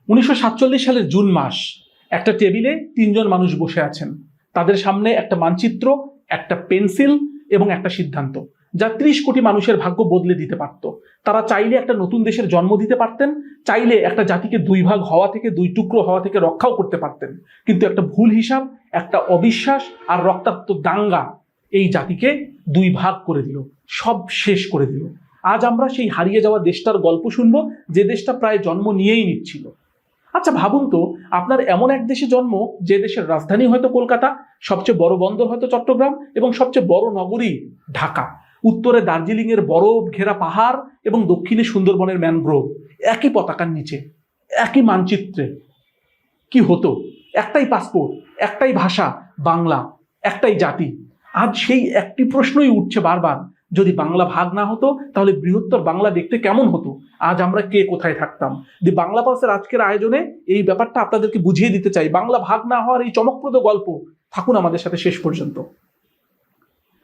1947 সালের জুন মাস, একটা টেবিলে তিনজন মানুষ বসে আছেন। তাদের সামনে একটা মানচিত্র, একটা পেন্সিল এবং একটা সিদ্ধান্ত, যা 30 কোটি মানুষের ভাগ্য বদলে দিতে পারত। তারা চাইলে একটা নতুন দেশের জন্ম দিতে পারতেন, চাইলে একটা জাতিকে দুই ভাগ হওয়া থেকে, দুই টুকরো হওয়া থেকে রক্ষাও করতে পারতেন। কিন্তু একটা ভুল হিসাব, একটা অবিশ্বাস আর রক্তাক্ত দাঙ্গা এই জাতিকে দুই ভাগ করে দিল, সব শেষ করে দিল। আজ আমরা সেই হারিয়ে যাওয়া দেশটার গল্প শুনবো, যে দেশটা প্রায় জন্ম নিয়েই নিচ্ছিল। আচ্ছা ভাবুন তো, আপনার এমন এক দেশে জন্ম যে দেশের রাজধানী হয়তো কলকাতা, সবচেয়ে বড় বন্দর হয়তো চট্টগ্রাম এবং সবচেয়ে বড় নগরী ঢাকা, উত্তরে দার্জিলিং এর বরফ ঘেরা পাহাড় এবং দক্ষিণে সুন্দরবনের ম্যানগ্রোভ, একই পতাকার নিচে, একই মানচিত্রে। কি হতো? একটাই পাসপোর্ট, একটাই ভাষা বাংলা, একটাই জাতি। আজ সেই একটি প্রশ্নই উঠছে বারবার, যদি বাংলা ভাগ না হতো তাহলে বৃহত্তর বাংলা দেখতে কেমন হতো? আজ আমরা কে কোথায় থাকতাম? দি বাংলা পালসের আজকের আয়োজনে এই ব্যাপারটা আপনাদেরকে বুঝিয়ে দিতে চাই। বাংলা ভাগ না হওয়ার এই চমকপ্রদ গল্প, থাকুন আমাদের সাথে শেষ পর্যন্ত।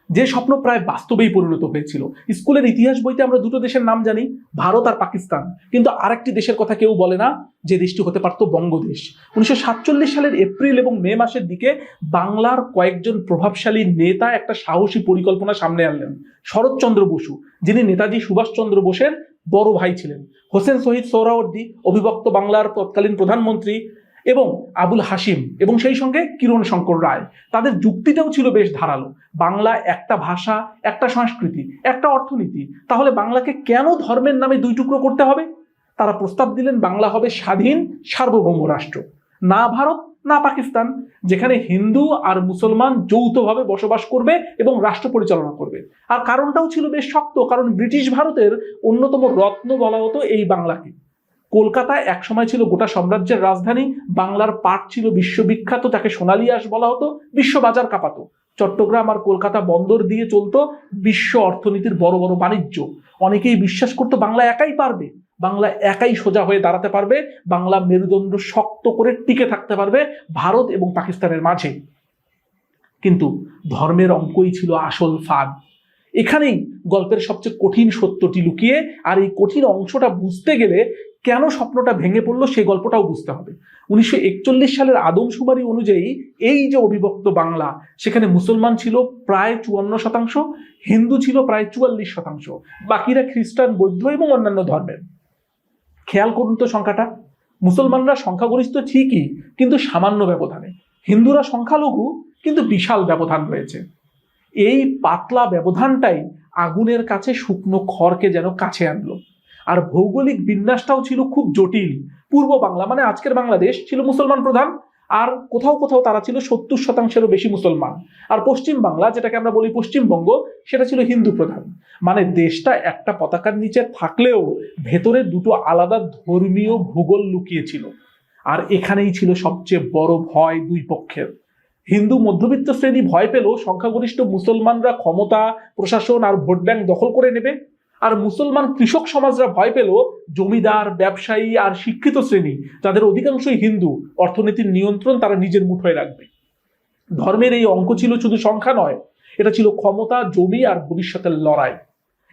যে স্বপ্ন প্রায় বাস্তবেই পরিণত হয়েছিল। স্কুলের ইতিহাস বইতে আমরা দুটো দেশের নাম জানি, ভারত আর পাকিস্তান, কিন্তু আরেকটি দেশের কথা কেউ বলে না, যে দেশটি হতে পারত বঙ্গদেশ। 1947 সালের এপ্রিল এবং মে মাসের দিকে বাংলার কয়েকজন প্রভাবশালী নেতা একটা সাহসী পরিকল্পনা সামনে আনলেন। শরৎচন্দ্র বসু, যিনি নেতাজি সুভাষচন্দ্র বোসের বড় ভাই ছিলেন, হোসেন শহীদ সোহরাওয়ার্দী, অবিভক্ত বাংলার তৎকালীন প্রধানমন্ত্রী, এবং আবুল হাসিম, এবং সেই সঙ্গে কিরণ শঙ্কর রায়। তাদের যুক্তিটাও ছিল বেশ ধারালো। বাংলা একটা ভাষা, একটা সংস্কৃতি, একটা অর্থনীতি, তাহলে বাংলাকে কেন ধর্মের নামে দুই টুকরো করতে হবে? তারা প্রস্তাব দিলেন বাংলা হবে স্বাধীন সার্বভৌম রাষ্ট্র, না ভারত না পাকিস্তান, যেখানে হিন্দু আর মুসলমান যৌথভাবে বসবাস করবে এবং রাষ্ট্র পরিচালনা করবে। আর কারণটাও ছিল বেশ শক্ত, কারণ ব্রিটিশ ভারতের অন্যতম রত্ন বলা হতো এই বাংলাকে। কলকাতা একসময় ছিল গোটা সাম্রাজ্যের রাজধানী, বাংলার পাট ছিল বিশ্ববিখ্যাত, তাকে সোনালী আঁশ বলা হতো, বিশ্ববাজার কাঁপাতো। চট্টগ্রাম আর কলকাতা বন্দর দিয়ে চলতো বিশ্ব অর্থনীতির বড় বড় বাণিজ্য। অনেকেই বিশ্বাস করতো বাংলা একাই পারবে, বাংলা একাই সোজা হয়ে দাঁড়াতে পারবে, বাংলা মেরুদণ্ড শক্ত করে টিকে থাকতে পারবে ভারত এবং পাকিস্তানের মাঝে। কিন্তু ধর্মের অঙ্কই ছিল আসল ফাঁদ। এখানেই গল্পের সবচেয়ে কঠিন সত্যটি লুকিয়ে, আর এই কঠিন অংশটা বুঝতে গেলে কেন স্বপ্নটা ভেঙে পড়লো সেই গল্পটাও বুঝতে হবে। 1941 সালের আদমশুমারি অনুযায়ী এই যে অবিভক্ত বাংলা, সেখানে মুসলমান ছিল প্রায় 54%, হিন্দু ছিল প্রায় 44%, বাকিরা খ্রিস্টান, বৌদ্ধ এবং অন্যান্য ধর্মের। খেয়াল করুন তো সংখ্যাটা, মুসলমানরা সংখ্যাগরিষ্ঠ ঠিকই, কিন্তু সামান্য ব্যবধানে। হিন্দুরা সংখ্যালঘু, কিন্তু বিশাল ব্যবধান রয়েছে। এই পাতলা ব্যবধানটাই আগুনের কাছে শুকনো খড়কে যেন কাছে আনলো। আর ভৌগোলিক বিন্যাসটাও ছিল খুব জটিল। পূর্ব বাংলা মানে আজকের বাংলাদেশ ছিল মুসলমান প্রধান, আর কোথাও কোথাও তারা ছিল 70%-এরও বেশি মুসলমান। আর পশ্চিম বাংলা, যেটাকে আমরা বলি পশ্চিমবঙ্গ, সেটা ছিল হিন্দু প্রধান। মানে দেশটা একটা পতাকার নিচে থাকলেও ভেতরে দুটো আলাদা ধর্মীয় ভূগোল লুকিয়েছিল। আর এখানেই ছিল সবচেয়ে বড় ভয় দুই পক্ষের। হিন্দু মধ্যবিত্ত শ্রেণী ভয় পেল সংখ্যাগরিষ্ঠ মুসলমানরা ক্ষমতা, প্রশাসন আর ভোট ব্যাংক দখল করে নেবে, আর মুসলমান কৃষক সমাজরা ভয় পেল জমিদার, ব্যবসায়ী আর শিক্ষিত শ্রেণী, যাদের অধিকাংশই হিন্দু, অর্থনীতির নিয়ন্ত্রণ তারা নিজের মুঠোয় রাখবে। ধর্মের এই অঙ্ক ছিল শুধু সংখ্যা নয়, এটা ছিল ক্ষমতা, জমি আর ভবিষ্যতের লড়াই।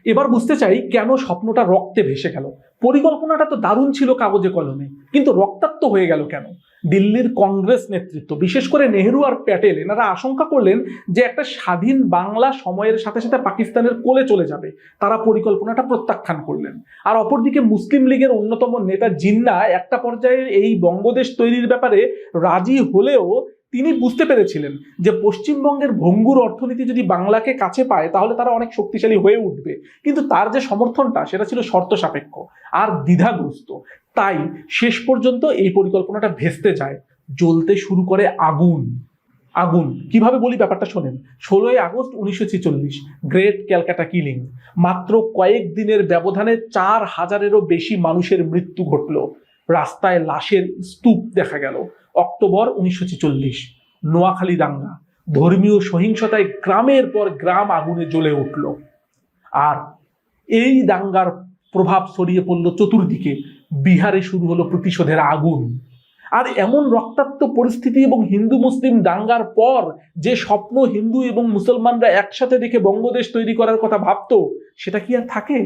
এবার বুঝতে চাই কেন স্বপ্নটা রক্তে ভেসে গেল। পরিকল্পনাটা তো দারুণ ছিল কাগজে কলমে, কিন্তু রক্তাক্ত হয়ে গেল কেন? দিল্লির কংগ্রেস নেতৃত্ব, বিশেষ করে নেহেরু আর প্যাটেল, এনারা আশঙ্কা করলেন যে একটা স্বাধীন বাংলা সময়ের সাথে সাথে পাকিস্তানের কোলে চলে যাবে। তারা পরিকল্পনাটা প্রত্যাখ্যান করলেন। আর অপরদিকে মুসলিম লীগের অন্যতম নেতা জিন্না একটা পর্যায়ে এই বঙ্গদেশ তৈরির ব্যাপারে রাজি হলেও তিনি বুঝতে পেরেছিলেন যে পশ্চিমবঙ্গের ভঙ্গুর অর্থনীতি যদি বাংলাকে কাছে পায় তাহলে তারা অনেক শক্তিশালী হয়ে উঠবে, কিন্তু তার যে সমর্থনটা সেটা ছিল শর্ত সাপেক্ষ আর দ্বিধাগ্রস্ত। তাই শেষ পর্যন্ত এই পরিকল্পনাটা ভেস্তে যায়, জ্বলতে শুরু করে আগুন। আগুন কিভাবে বলি ব্যাপারটা শোনেন। 16ই আগস্ট 1946, গ্রেট ক্যালকাটা কিলিং। মাত্র কয়েক দিনের ব্যবধানে 4000-এরও বেশি মানুষের মৃত্যু ঘটল, রাস্তায় লাশের স্তূপ দেখা গেল। অক্টোবর 1946, নোয়াখালী দাঙ্গা। ধর্মীয় সহিংসতায় গ্রামের পর গ্রাম আগুনে জ্বলে উঠল। আর এই দাঙ্গার প্রভাব ছড়িয়ে পড়ল চতুর্দিকে। বিহারে শুরু হলো প্রতিশোধের আগুন। আর এমন রক্তাক্ত পরিস্থিতি এবং হিন্দু মুসলিম দাঙ্গার পর যে স্বপ্ন হিন্দু এবং মুসলমানরা একসাথে দেখে বঙ্গদেশ তৈরি করার কথা ভাবতো, সেটা কি আর থাকে?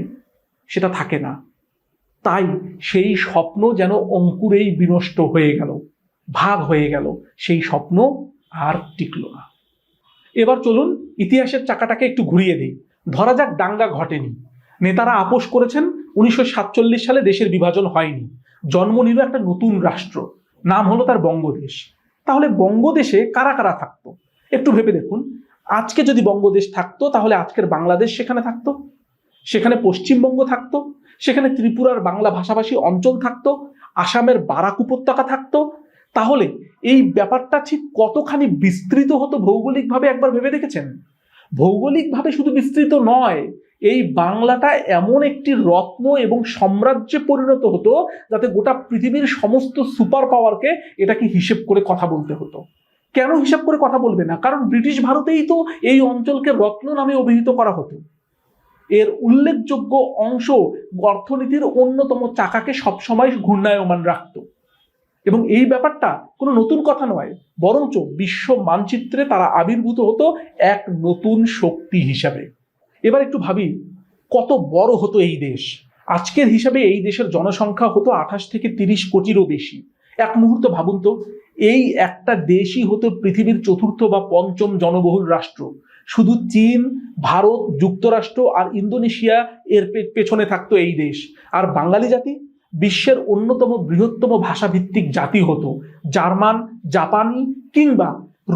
সেটা থাকে না। তাই সেই স্বপ্ন যেন অঙ্কুরেই বিনষ্ট হয়ে গেল, ভাগ হয়ে গেল, সেই স্বপ্ন আর টিকল না। এবার চলুন ইতিহাসের চাকাটাকে একটু ঘুরিয়ে দিই। ধরা যাক দাঙ্গা ঘটেনি, নেতারা আপোষ করেছেন, 1947 সালে দেশের বিভাজন হয়নি, জন্ম নিল একটা নতুন রাষ্ট্র, নাম হলো তার বঙ্গদেশ। তাহলে বঙ্গদেশে কারা কারা থাকতো একটু ভেবে দেখুন। আজকে যদি বঙ্গদেশ থাকতো তাহলে আজকের বাংলাদেশ সেখানে থাকতো, সেখানে পশ্চিমবঙ্গ থাকতো, সেখানে ত্রিপুরার বাংলা ভাষাভাষী অঞ্চল থাকতো, আসামের বারাক উপত্যকা থাকতো। তাহলে এই ব্যাপারটা ঠিক কতখানি বিস্তৃত হতো ভৌগোলিকভাবে একবার ভেবে দেখেছেন? ভৌগোলিকভাবে শুধু বিস্তৃত নয়, এই বাংলাটা এমন একটি রত্ন এবং সাম্রাজ্যে পরিণত হতো যাতে গোটা পৃথিবীর সমস্ত সুপার পাওয়ারকে এটাকে হিসেব করে কথা বলতে হতো। কেন হিসাব করে কথা বলবে না? কারণ ব্রিটিশ ভারতেই তো এই অঞ্চলকে রত্ন নামে অভিহিত করা হতো। এর উল্লেখযোগ্য অংশ অর্থনীতির অন্যতম চাকাকে সবসময় ঘূর্ণায়মান রাখত। এবং এই ব্যাপারটা কোনো নতুন কথা নয়, বরঞ্চ বিশ্ব মানচিত্রে তারা আবির্ভূত হতো এক নতুন শক্তি হিসাবে। এবার একটু ভাবি কত বড় হতো এই দেশ। আজকের হিসাবে এই দেশের জনসংখ্যা হতো 28 থেকে 30 কোটিরও বেশি। এক মুহূর্ত ভাবুন তো, এই একটা দেশই হতো পৃথিবীর চতুর্থ বা পঞ্চম জনবহুল রাষ্ট্র। শুধু চীন, ভারত, যুক্তরাষ্ট্র আর ইন্দোনেশিয়া এর পেছনে থাকতো এই দেশ। আর বাঙালি জাতি বিশ্বের অন্যতম বৃহত্তম ভাষাভিত্তিক জাতি হতো। জার্মান, জাপানি কিংবা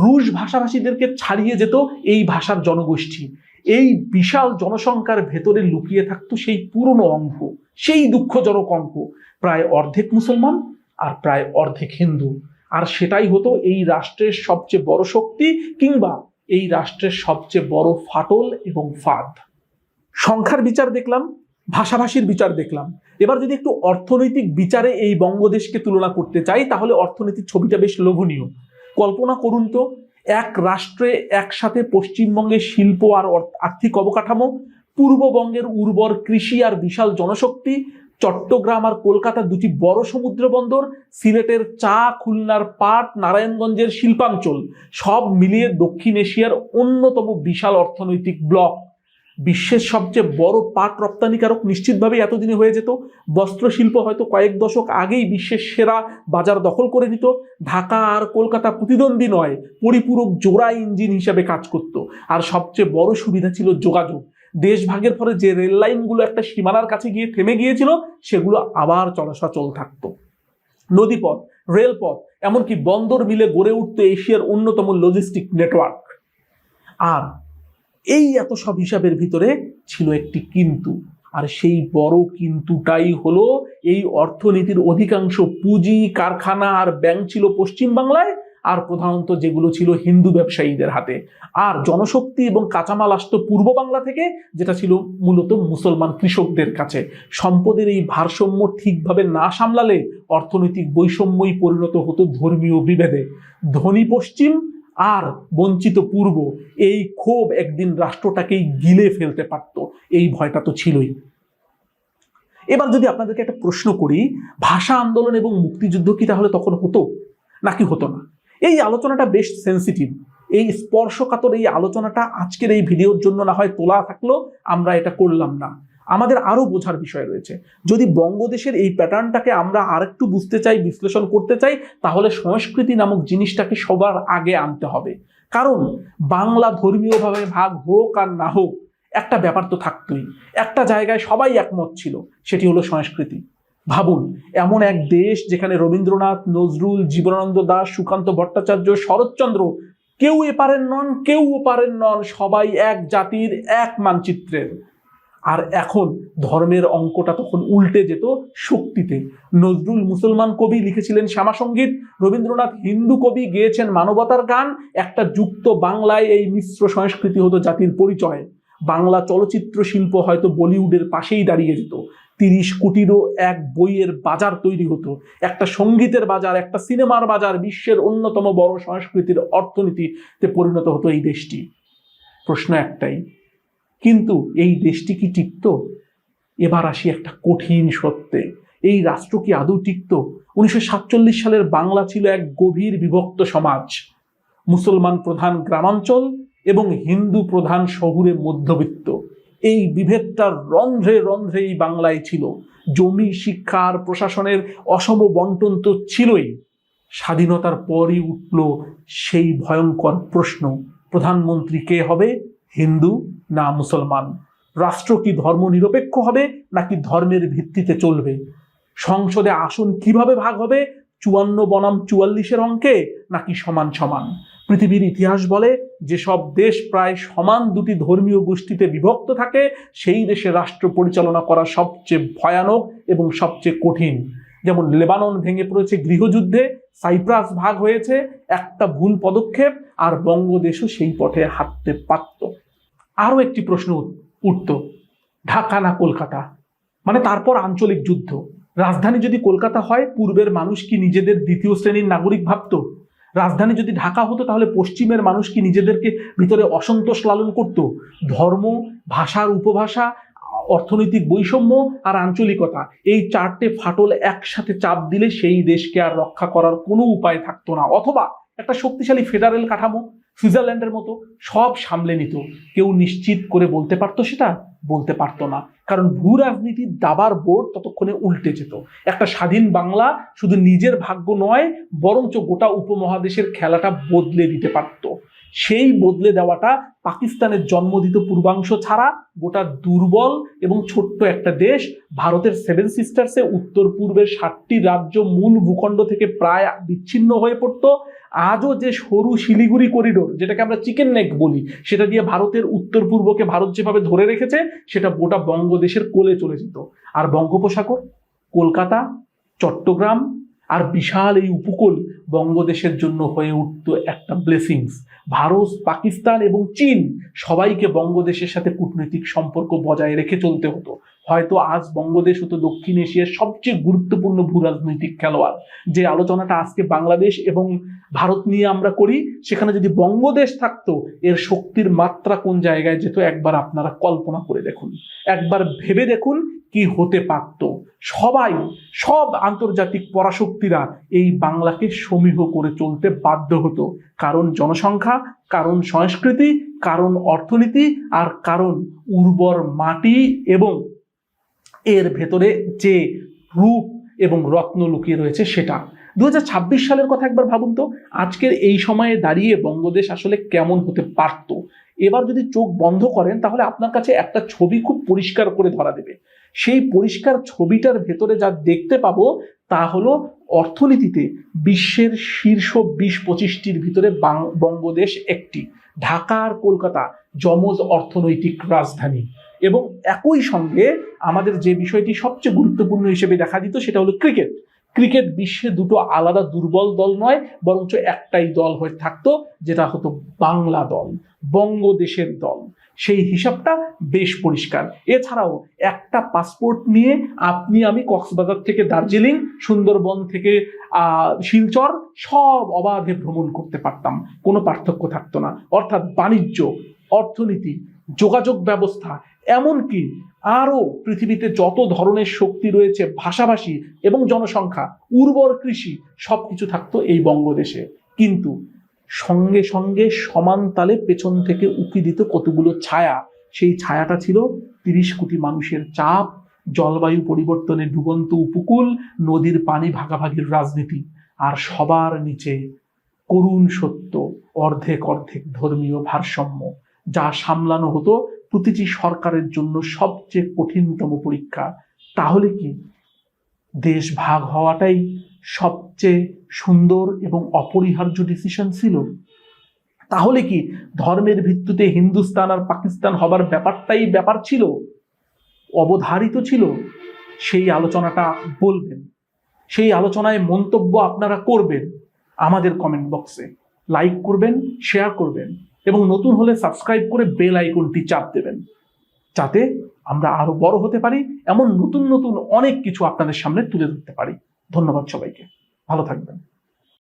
রুশ ভাষাভাষীদেরকে ছাড়িয়ে যেত এই ভাষার জনগোষ্ঠী। এই বিশাল জনসংখ্যার ভেতরে লুকিয়ে থাকতো সেই পুরনো অঙ্ক, সেই দুঃখজনক অঙ্ক, প্রায় অর্ধেক মুসলমান আর প্রায় অর্ধেক হিন্দু। আর সেটাই হতো এই রাষ্ট্রের সবচেয়ে বড় শক্তি কিংবা এই রাষ্ট্রের সবচেয়ে বড় ফাটল এবং ফাঁদ। সংখ্যার বিচার দেখলাম, ভাষাভাষীর বিচার দেখলাম। এবার যদি একটু অর্থনৈতিক বিচারে এই বঙ্গদেশকে তুলনা করতে চাই তাহলে অর্থনীতির ছবিটা বেশ লোভনীয়। কল্পনা করুন তো, এক রাষ্ট্রে একসাথে পশ্চিমবঙ্গের শিল্প আর আর্থিক অবকাঠামো, পূর্ববঙ্গের উর্বর কৃষি আর বিশাল জনশক্তি, চট্টগ্রাম আর কলকাতা দুটি বড় সমুদ্র বন্দর, সিলেটের চা, খুলনার পাট, নারায়ণগঞ্জের শিল্পাঞ্চল, সব মিলিয়ে দক্ষিণ এশিয়ার অন্যতম বিশাল অর্থনৈতিক ব্লক। বিশ্বের সবচেয়ে বড় পাট রপ্তানিকারক নিশ্চিতভাবে এতদিনে হয়ে যেত। বস্ত্রশিল্প হয়তো কয়েক দশক আগেই বিশ্বের সেরা বাজার দখল করে নিত। ঢাকা আর কলকাতা প্রতিদ্বন্দ্বী নয়, পরিপূরক জোড়া ইঞ্জিন হিসাবে কাজ করত। আর সবচেয়ে বড় সুবিধা ছিল যোগাযোগ। দেশভাগের ফলে যে রেল লাইনগুলো একটা সীমানার কাছে গিয়ে থেমে গিয়েছিল সেগুলো আবার চলাচল থাকতো। নদীপথ, রেলপথ, এমনকি বন্দর মিলে গড়ে উঠত এশিয়ার অন্যতম লজিস্টিক নেটওয়ার্ক। আর এই এত সব হিসাবের ভিতরে ছিল একটি কিন্তু, আর সেই বড় কিন্তুটাই হলো এই অর্থনীতির অধিকাংশ পুঁজি, কারখানা আর ব্যাংক ছিল পশ্চিম বাংলায়, আর প্রধানত যেগুলো ছিল হিন্দু ব্যবসায়ীদের হাতে। আর জনশক্তি এবং কাঁচামাল আসতো পূর্ব বাংলা থেকে, যেটা ছিল মূলত মুসলমান কৃষকদের কাছে। সম্পদের এই ভারসাম্য ঠিকভাবে না সামলালে অর্থনৈতিক বৈষম্যই পরিণত হতো ধর্মীয় বিভেদে। ধনী পশ্চিম আর বঞ্চিত পূর্ব, এই ক্ষোভ একদিন রাষ্ট্রটাকেই গিলে ফেলতে পারত, এই ভয়টা তো ছিলই। এবার যদি আপনাদেরকে একটা প্রশ্ন করি, ভাষা আন্দোলন এবং মুক্তিযুদ্ধ কি তাহলে তখন হতো নাকি হতো না? এই আলোচনাটা বেশ সেন্সিটিভ। এই স্পর্শকাতর এই আলোচনাটা আজকের এই ভিডিওর জন্য না হয় তোলা থাকলো, আমরা এটা করলাম না। আমাদের আরো বোঝার বিষয় রয়েছে। যদি বঙ্গদেশের এই প্যাটার্নটাকে আমরা আরেকটু বুঝতে চাই, বিশ্লেষণ করতে চাই, তাহলে সংস্কৃতি নামক জিনিসটাকে সবার আগে আনতে হবে। কারণ বাংলা ধর্মীয়ভাবে ভাগ হোক আর না হোক, একটা ব্যাপার তো থাকতোই। একটা জায়গায় সবাই একমত ছিল, সেটি হলো সংস্কৃতি। ভাবুন, এমন এক দেশ যেখানে রবীন্দ্রনাথ, নজরুল, জীবনানন্দ দাশ, সুকান্ত ভট্টাচার্য, শরৎচন্দ্র কেউ এপারের নন, কেউ ওপারের নন, সবাই এক জাতির, এক মানচিত্রের। আর এখন ধর্মের অঙ্কটা তখন উল্টে যেত শক্তিতে। নজরুল মুসলমান কবি লিখেছিলেন শ্যামাসঙ্গীত, রবীন্দ্রনাথ হিন্দু কবি গেয়েছেন মানবতার গান। একটা যুক্ত বাংলায় এই মিশ্র সংস্কৃতি হতো জাতির পরিচয়। বাংলা চলচ্চিত্র শিল্প হয়তো বলিউডের পাশেই দাঁড়িয়ে যেত। 30 কোটিরও এক বইয়ের বাজার তৈরি হতো, একটা সঙ্গীতের বাজার, একটা সিনেমার বাজার, বিশ্বের অন্যতম বড় সংস্কৃতির অর্থনীতিতে পরিণত হতো এই দেশটি। প্রশ্ন একটাই, কিন্তু এই দেশটি কি টিকত? এবার আসি একটা কঠিন সত্যে, এই রাষ্ট্র কি আদৌ টিকত? 1947 সালের বাংলা ছিল এক গভীর বিভক্ত সমাজ। মুসলমান প্রধান গ্রামাঞ্চল এবং হিন্দু প্রধান শহুরে মধ্যবিত্ত। এই বিভেদটা রন্ধ্রে রন্ধ্রে এই বাংলায় ছিল। জমি, শিক্ষা আর প্রশাসনের অসম বন্টন তো ছিলই। স্বাধীনতার পরই উঠল সেই ভয়ঙ্কর প্রশ্ন, প্রধানমন্ত্রী কে হবে, হিন্দু না মুসলমান? রাষ্ট্র কি ধর্ম নিরপেক্ষ হবে নাকি ধর্মের ভিত্তিতে চলবে? সংসদে আসন কিভাবে ভাগ হবে, 54 বনাম 44-এর অঙ্কে নাকি সমান সমান? পৃথিবীর ইতিহাস বলে যেসব দেশ প্রায় সমান দুটি ধর্মীয় গোষ্ঠীতে বিভক্ত থাকে সেই দেশে রাষ্ট্র পরিচালনা করা সবচেয়ে ভয়ানক এবং সবচেয়ে কঠিন। যেমন লেবানন ভেঙে পড়েছে গৃহযুদ্ধে, সাইপ্রাস ভাগ হয়েছে একটা ভুল পদক্ষেপ, আর বঙ্গদেশও সেই পথে হাঁটতে পারত। আরো একটি প্রশ্ন উঠত, ঢাকা না কলকাতা? মানে তারপর আঞ্চলিক যুদ্ধ, রাজধানী যদি কলকাতা হয় পূর্বের মানুষ কি নিজেদের দ্বিতীয় শ্রেণীর নাগরিক ভাবত? রাজধানী যদি ঢাকা হতো তাহলে পশ্চিমের মানুষ কি নিজেদেরকে ভিতরে অসন্তোষ লালন করত? ধর্ম, ভাষার উপভাষা, অর্থনৈতিক বৈষম্য আর আঞ্চলিকতা, এই চারটে ফাটল একসাথে চাপ দিলে সেই দেশকে আর রক্ষা করার কোনো উপায় থাকতো না। অথবা একটা শক্তিশালী ফেডারেল কাঠামো সুইজারল্যান্ডের মতো সব সামলে নিত। কেউ নিশ্চিত করে বলতে পারতো সেটা? বলতে পারতো না, কারণ ভূ রাজনীতির দাবার বোর্ড ততক্ষণে উল্টে যেত। একটা স্বাধীন বাংলা শুধু নিজের ভাগ্য নয় বরঞ্চ গোটা উপমহাদেশের খেলাটা বদলে দিতে পারত। সেই বদলে দেওয়াটা পাকিস্তানের জন্ম দিত পূর্বাংশ ছাড়া গোটা দুর্বল এবং ছোট্ট একটা দেশ ভারতের 7 সিস্টার্সে উত্তর পূর্বের 7টি রাজ্য মূল ভূখণ্ড থেকে প্রায় বিচ্ছিন্ন হয়ে পড়তো। আজও যে সরু শিলিগুড়ি করিডোর, যেটাকে আমরা চিকেন নেক বলি, সেটা দিয়ে ভারতের উত্তর পূর্বকে ভারত যেভাবে ধরে রেখেছে সেটা গোটা বঙ্গদেশের কোলে চলে যেত। আর বঙ্গোপসাগর, কলকাতা, চট্টগ্রাম আর বিশাল এই উপকূল বঙ্গদেশের জন্য হয়ে উঠত একটা ব্লেসিংস। ভারত, পাকিস্তান এবং চীন সবাইকে বঙ্গদেশের সাথে কূটনৈতিক সম্পর্ক বজায় রেখে চলতে হতো। হয়তো আজ বঙ্গদেশ হতো দক্ষিণ এশিয়ার সবচেয়ে গুরুত্বপূর্ণ ভূরাজনৈতিক খেলোয়াড়। যে আলোচনাটা আজকে বাংলাদেশ এবং ভারত নিয়ে আমরা করি, সেখানে যদি বঙ্গদেশ থাকতো এর শক্তির মাত্রা কোন জায়গায় যেত একবার আপনারা কল্পনা করে দেখুন, একবার ভেবে দেখুন কি হতে পারত। সব আন্তর্জাতিক পরাশক্তিরা এই বাংলাকে সমীহ করে চলতে বাধ্য হতো, কারণ জনসংখ্যা, কারণ সংস্কৃতি, কারণ অর্থনীতি, আর কারণ উর্বর মাটি এবং এর ভেতরে যে রূপ এবং রত্ন লুকিয়ে রয়েছে সেটা। 2026 সালের কথা একবার ভাবুন তো, আজকের এই সময়ে দাঁড়িয়ে বঙ্গদেশ আসলে কেমন হতে পারত। এবার যদি চোখ বন্ধ করেন তাহলে আপনার কাছে একটা ছবি খুব পরিষ্কার করে ধরা দেবে। সেই পরিষ্কার ছবিটার ভেতরে যা দেখতে পাবো তা হলো অর্থনীতিতে বিশ্বের শীর্ষ 20-25টির ভিতরে বঙ্গদেশ একটি। ঢাকা আর কলকাতা যমজ অর্থনৈতিক রাজধানী। এবং একই সঙ্গে আমাদের যে বিষয়টি সবচেয়ে গুরুত্বপূর্ণ হিসেবে দেখা দিত সেটা হলো ক্রিকেট বিশ্বে দুটো আলাদা দুর্বল দল নয় বরঞ্চ একটাই দল হয়ে থাকতো, যেটা হতো বাংলা দল, বঙ্গদেশের দল। সেই হিসাবটা বেশ পরিষ্কার। এছাড়াও একটা পাসপোর্ট নিয়ে আপনি আমি কক্সবাজার থেকে দার্জিলিং, সুন্দরবন থেকে শিলচর সব অবাধে ভ্রমণ করতে পারতাম, কোনো পার্থক্য থাকতো না। অর্থাৎ বাণিজ্য, অর্থনীতি, যোগাযোগ ব্যবস্থা, এমনকি আরো পৃথিবীতে যত ধরনের শক্তি রয়েছে, ভাষাভাষী এবং জনসংখ্যা, উর্বর কৃষি, সবকিছু থাকতো এই বঙ্গদেশে। কিন্তু সঙ্গে সঙ্গে সমান তালে পেছন থেকে উকি দিত কতগুলো ছায়া। সেই ছায়াটা ছিল 30 কোটি মানুষের চাপ, জলবায়ু পরিবর্তনের ডুবন্ত উপকূল, নদীর পানি ভাগাভাগির রাজনীতি, আর সবার নিচে করুণ সত্য, অর্ধেক ধর্মীয় ভারসাম্য, যা সামলানো হতো প্রতিটি সরকারের জন্য সবচেয়ে কঠিনতম পরীক্ষা। তাহলে কি দেশ ভাগ হওয়াটাই সবচেয়ে সুন্দর এবং অপরিহার্য ডিসিশন ছিল? তাহলে কি ধর্মের ভিত্তিতে হিন্দুস্তান আর পাকিস্তান হবার ব্যাপারটাই ব্যাপার ছিল, অবধারিত ছিল? সেই আলোচনাটা বলবেন, সেই আলোচনায় মন্তব্য আপনারা করবেন আমাদের কমেন্ট বক্সে। লাইক করবেন, শেয়ার করবেন এবং নতুন হলে সাবস্ক্রাইব করে বেল আইকনটি চাপ দেবেন, যাতে আমরা আরো বড় হতে পারি, এমন নতুন নতুন অনেক কিছু আপনাদের সামনে তুলে ধরতে পারি। ধন্যবাদ সবাইকে, ভালো থাকবেন।